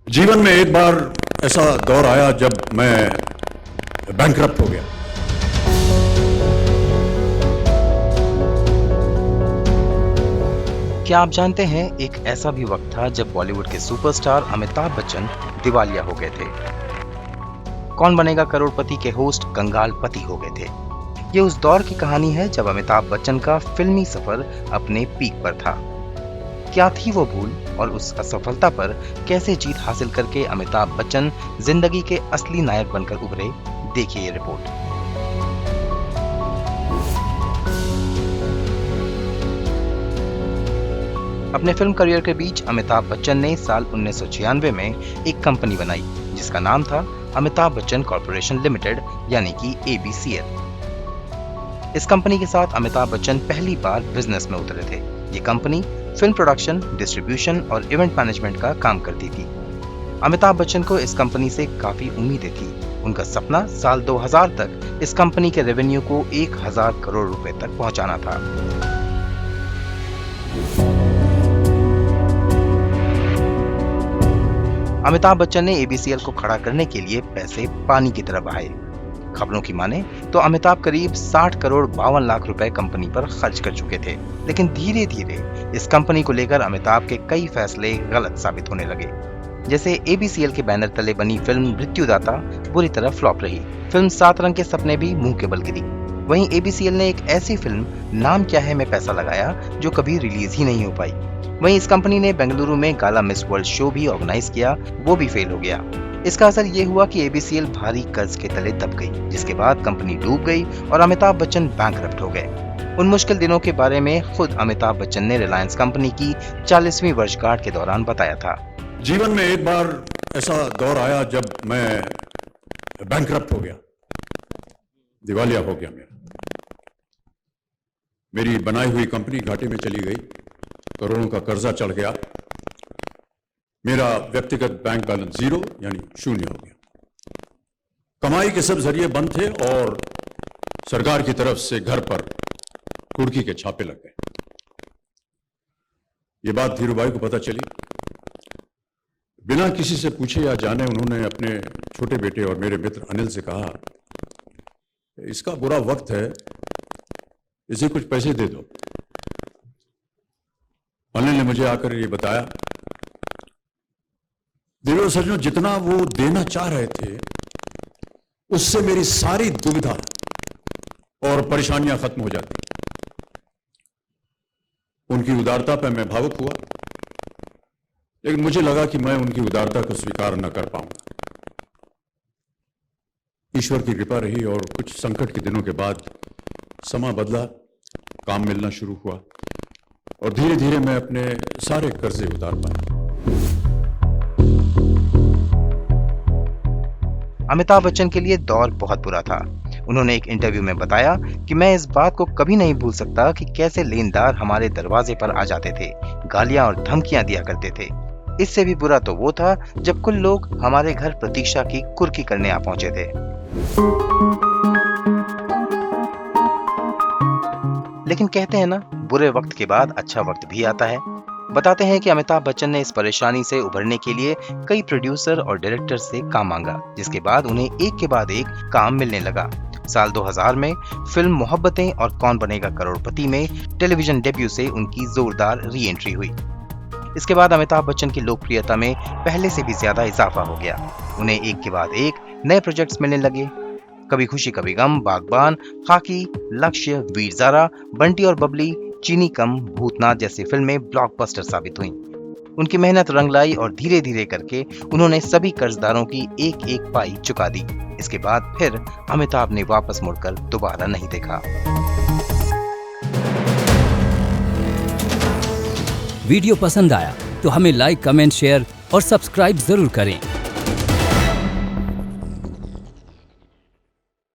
जीवन में एक बार ऐसा दौर आया जब मैं बैंकरप्ट हो गया। क्या आप जानते हैं एक ऐसा भी वक्त था जब बॉलीवुड के सुपरस्टार अमिताभ बच्चन दिवालिया हो गए थे। कौन बनेगा करोड़पति के होस्ट कंगाल पति हो गए थे। ये उस दौर की कहानी है जब अमिताभ बच्चन का फिल्मी सफर अपने पीक पर था। क्या थी वो भूल और उस असफलता पर कैसे जीत हासिल करके अमिताभ बच्चन जिंदगी के असली नायक बनकर उभरे, देखिए ये रिपोर्ट। अपने फिल्म करियर के बीच अमिताभ बच्चन ने साल 1996 में एक कंपनी बनाई जिसका नाम था अमिताभ बच्चन कॉर्पोरेशन लिमिटेड यानी कि ABCL। इस कंपनी के साथ अमिताभ बच्चन पहली बार बिजनेस में उतरे थे। ये कंपनी फिल्म प्रोडक्शन, डिस्ट्रीब्यूशन और इवेंट मैनेजमेंट का काम करती थी। अमिताभ बच्चन को इस कंपनी से काफी उम्मीदें थी। उनका सपना साल 2000 तक इस कंपनी के रेवेन्यू को 1000 करोड़ रुपए तक पहुंचाना था। अमिताभ बच्चन ने ABCL को खड़ा करने के लिए पैसे पानी की तरह बहाए। खबरों की माने तो अमिताभ करीब 60 करोड़ 52 लाख रुपए कंपनी पर खर्च कर चुके थे। लेकिन धीरे धीरे इस कंपनी को लेकर अमिताभ के कई फैसले गलत साबित होने लगे। जैसे ABCL के बैनर तले बनी फिल्म मृत्युदाता बुरी तरह फ्लॉप रही। फिल्म 7 रंग के सपने भी मुंह के बल गिरी। वहीं ABCL ने एक ऐसी फिल्म नाम क्या है में पैसा लगाया जो कभी रिलीज ही नहीं हो पाई। वहीं इस कंपनी ने बेंगलुरु में गाला मिस वर्ल्ड शो भी ऑर्गेनाइज किया, वो भी फेल हो गया। इसका असर ये हुआ कि ABCL भारी कर्ज के तले दब गई, जिसके बाद कंपनी डूब गई और अमिताभ बच्चन बैंकरप्ट हो गए। उन मुश्किल दिनों के बारे में खुद अमिताभ बच्चन ने रिलायंस कंपनी की 40वीं वर्षगांठ के दौरान बताया था। जीवन में एक बार ऐसा दौर आया जब मैं बैंकरप्ट हो गया, दिवालिया हो गया। मेरी बनाई हुई कंपनी घाटे में चली गई, करोड़ों का कर्जा चढ़ गया, मेरा व्यक्तिगत बैंक बैलेंस 0 यानी शून्य हो गया। कमाई के सब जरिए बंद थे और सरकार की तरफ से घर पर कुर्की के छापे लग गए। ये बात धीरूभाई को पता चली। बिना किसी से पूछे या जाने उन्होंने अपने छोटे बेटे और मेरे मित्र अनिल से कहा, इसका बुरा वक्त है, इसे कुछ पैसे दे दो। अनिल ने मुझे आकर ये बताया, देवेंद्र सज्जनों, जितना वो देना चाह रहे थे उससे मेरी सारी दुविधा और परेशानियां खत्म हो जाती। उनकी उदारता पर मैं भावुक हुआ, लेकिन मुझे लगा कि मैं उनकी उदारता को स्वीकार न कर पाऊंगा। ईश्वर की कृपा रही और कुछ संकट के दिनों के बाद समा बदला, काम मिलना शुरू हुआ और धीरे धीरे मैं अपने सारे कर्जे उतार पाया। अमिताभ बच्चन के लिए दौर बहुत बुरा था। उन्होंने एक इंटरव्यू में बताया कि मैं इस बात को कभी नहीं भूल सकता कि कैसे लेनदार हमारे दरवाजे पर आ जाते थे, गालियां और धमकियां दिया करते थे। इससे भी बुरा तो वो था जब कुछ लोग हमारे घर प्रतीक्षा की कुर्की करने आ पहुंचे थे। लेकिन कहते हैं ना, बुरे वक्त के बाद अच्छा वक्त भी आता है। बताते हैं कि अमिताभ बच्चन ने इस परेशानी से उभरने के लिए कई प्रोड्यूसर और डायरेक्टर से काम मांगा, जिसके बाद उन्हें एक के बाद एक काम मिलने लगा। साल 2000 में फिल्म मोहब्बतें और कौन बनेगा करोड़पति में टेलीविजन डेब्यू से उनकी जोरदार री एंट्री हुई। इसके बाद अमिताभ बच्चन की लोकप्रियता में पहले से भी ज्यादा इजाफा हो गया। उन्हें एक के बाद एक नए प्रोजेक्ट्स मिलने लगे। कभी खुशी कभी गम, बागबान, खाकी, लक्ष्य, वीर ज़ारा, बंटी और बबली, चीनी कम, भूतनाथ जैसी फिल्में ब्लॉकबस्टर साबित हुईं। उनकी मेहनत रंग लाई और धीरे धीरे करके उन्होंने सभी कर्जदारों की एक एक पाई चुका दी। इसके बाद फिर अमिताभ ने वापस मुड़कर दोबारा नहीं देखा। वीडियो पसंद आया तो हमें लाइक, कमेंट, शेयर और सब्सक्राइब जरूर करें।